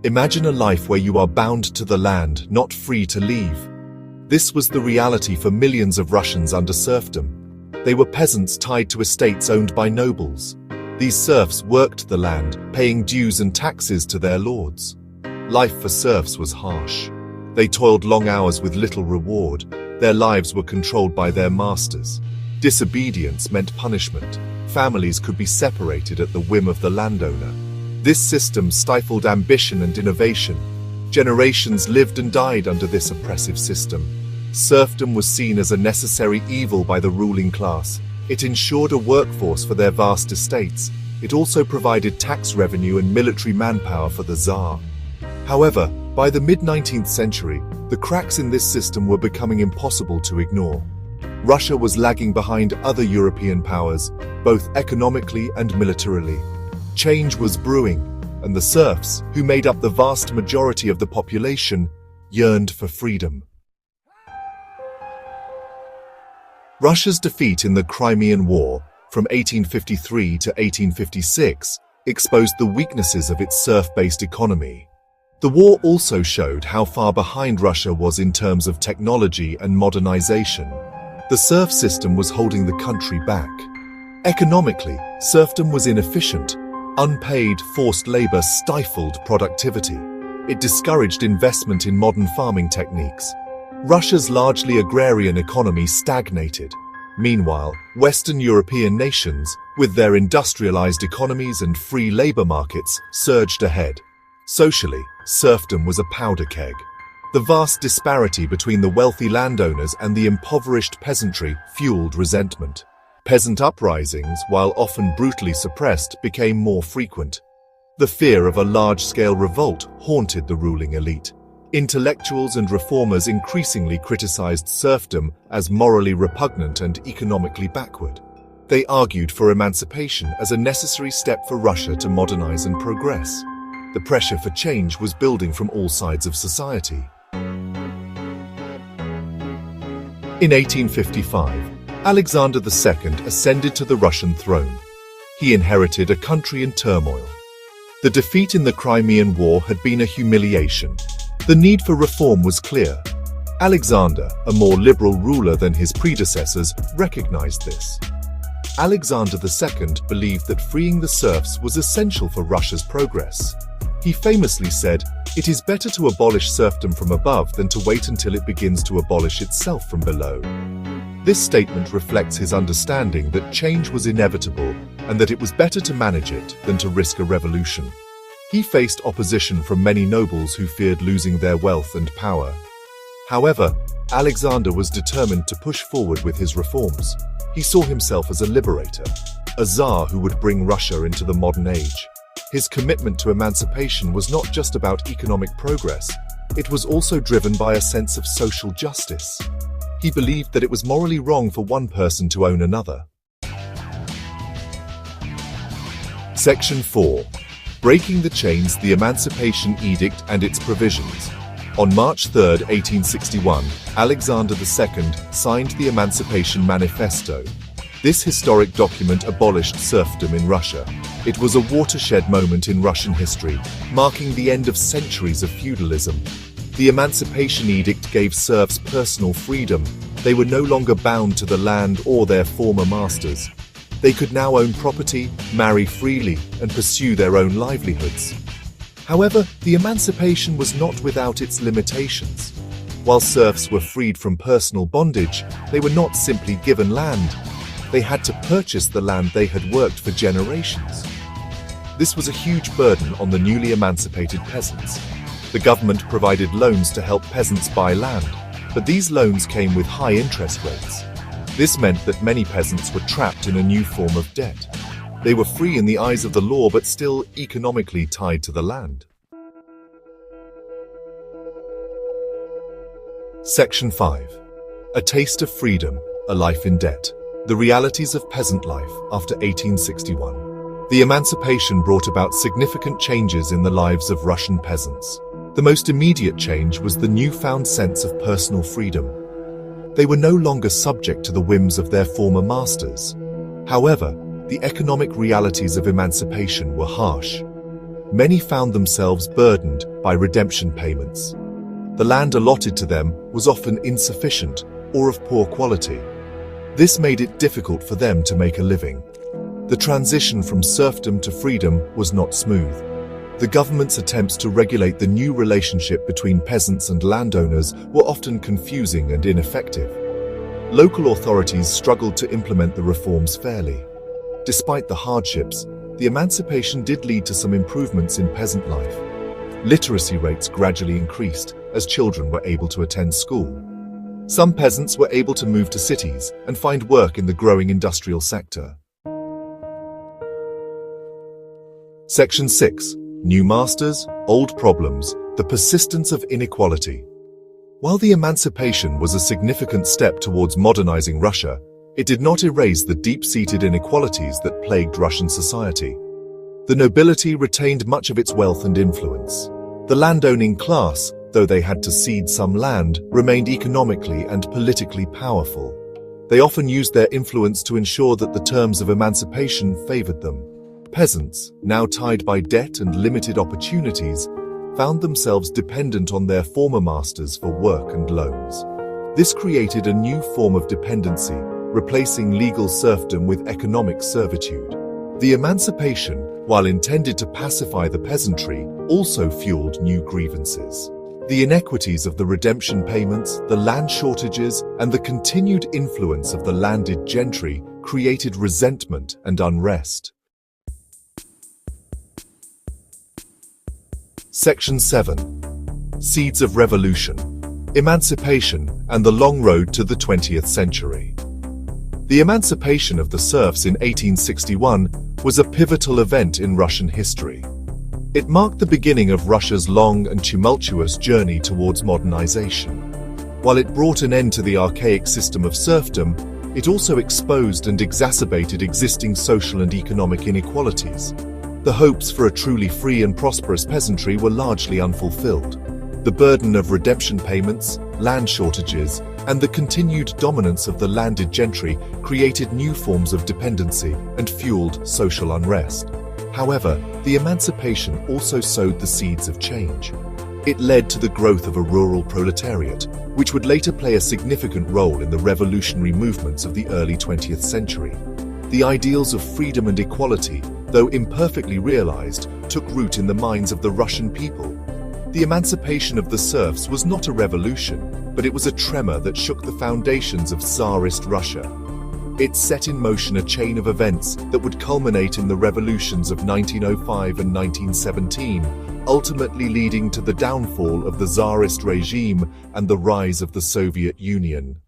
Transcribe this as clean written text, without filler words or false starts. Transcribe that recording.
Imagine a life where you are bound to the land, not free to leave. This was the reality for millions of Russians under serfdom. They were peasants tied to estates owned by nobles. These serfs worked the land, paying dues and taxes to their lords. Life for serfs was harsh. They toiled long hours with little reward. Their lives were controlled by their masters. Disobedience meant punishment. Families could be separated at the whim of the landowner. This system stifled ambition and innovation. Generations lived and died under this oppressive system. Serfdom was seen as a necessary evil by the ruling class. It ensured a workforce for their vast estates. It also provided tax revenue and military manpower for the Tsar. However, by the mid-19th century, the cracks in this system were becoming impossible to ignore. Russia was lagging behind other European powers, both economically and militarily. Change was brewing, and the serfs, who made up the vast majority of the population, yearned for freedom. Russia's defeat in the Crimean War, from 1853 to 1856, exposed the weaknesses of its serf-based economy. The war also showed how far behind Russia was in terms of technology and modernization. The serf system was holding the country back. Economically, serfdom was inefficient. Unpaid, forced labor stifled productivity. It discouraged investment in modern farming techniques. Russia's largely agrarian economy stagnated. Meanwhile, Western European nations, with their industrialized economies and free labor markets, surged ahead. Socially, serfdom was a powder keg. The vast disparity between the wealthy landowners and the impoverished peasantry fueled resentment. Peasant uprisings, while often brutally suppressed, became more frequent. The fear of a large-scale revolt haunted the ruling elite. Intellectuals and reformers increasingly criticized serfdom as morally repugnant and economically backward. They argued for emancipation as a necessary step for Russia to modernize and progress. The pressure for change was building from all sides of society. In 1855, Alexander II ascended to the Russian throne. He inherited a country in turmoil. The defeat in the Crimean War had been a humiliation. The need for reform was clear. Alexander, a more liberal ruler than his predecessors, recognized this. Alexander II believed that freeing the serfs was essential for Russia's progress. He famously said, "It is better to abolish serfdom from above than to wait until it begins to abolish itself from below." This statement reflects his understanding that change was inevitable and that it was better to manage it than to risk a revolution. He faced opposition from many nobles who feared losing their wealth and power. However, Alexander was determined to push forward with his reforms. He saw himself as a liberator, a Tsar who would bring Russia into the modern age. His commitment to emancipation was not just about economic progress, it was also driven by a sense of social justice. He believed that it was morally wrong for one person to own another. Section 4. Breaking the Chains, the Emancipation Edict and its Provisions. On March 3, 1861, Alexander II signed the Emancipation Manifesto. This historic document abolished serfdom in Russia. It was a watershed moment in Russian history, marking the end of centuries of feudalism. The Emancipation Edict gave serfs personal freedom. They were no longer bound to the land or their former masters. They could now own property, marry freely, and pursue their own livelihoods. However, the emancipation was not without its limitations. While serfs were freed from personal bondage, they were not simply given land. They had to purchase the land they had worked for generations. This was a huge burden on the newly emancipated peasants. The government provided loans to help peasants buy land, but these loans came with high interest rates. This meant that many peasants were trapped in a new form of debt. They were free in the eyes of the law but still economically tied to the land. Section 5. A Taste of Freedom, a Life in Debt. The Realities of Peasant Life after 1861. The emancipation brought about significant changes in the lives of Russian peasants. The most immediate change was the newfound sense of personal freedom. They were no longer subject to the whims of their former masters. However, the economic realities of emancipation were harsh. many found themselves burdened by redemption payments. The land allotted to them was often insufficient or of poor quality. This made it difficult for them to make a living. The transition from serfdom to freedom was not smooth. The government's attempts to regulate the new relationship between peasants and landowners were often confusing and ineffective. Local authorities struggled to implement the reforms fairly. Despite the hardships, the emancipation did lead to some improvements in peasant life. Literacy rates gradually increased as children were able to attend school. Some peasants were able to move to cities and find work in the growing industrial sector. Section 6. New masters, old problems, the persistence of inequality. While the emancipation was a significant step towards modernizing Russia, it did not erase the deep-seated inequalities that plagued Russian society. The nobility retained much of its wealth and influence. The landowning class, though they had to cede some land, remained economically and politically powerful. They often used their influence to ensure that the terms of emancipation favored them. Peasants, now tied by debt and limited opportunities, found themselves dependent on their former masters for work and loans. This created a new form of dependency, replacing legal serfdom with economic servitude. The emancipation, while intended to pacify the peasantry, also fueled new grievances. The inequities of the redemption payments, the land shortages, and the continued influence of the landed gentry created resentment and unrest. Section 7. Seeds of Revolution, Emancipation, and the Long Road to the 20th Century. The emancipation of the serfs in 1861 was a pivotal event in Russian history. It marked the beginning of Russia's long and tumultuous journey towards modernization. While it brought an end to the archaic system of serfdom, it also exposed and exacerbated existing social and economic inequalities. The hopes for a truly free and prosperous peasantry were largely unfulfilled. The burden of redemption payments, land shortages, and the continued dominance of the landed gentry created new forms of dependency and fueled social unrest. However, the emancipation also sowed the seeds of change. It led to the growth of a rural proletariat, which would later play a significant role in the revolutionary movements of the early 20th century. The ideals of freedom and equality, though imperfectly realized, took root in the minds of the Russian people. The emancipation of the serfs was not a revolution, but it was a tremor that shook the foundations of Tsarist Russia. It set in motion a chain of events that would culminate in the revolutions of 1905 and 1917, ultimately leading to the downfall of the Tsarist regime and the rise of the Soviet Union.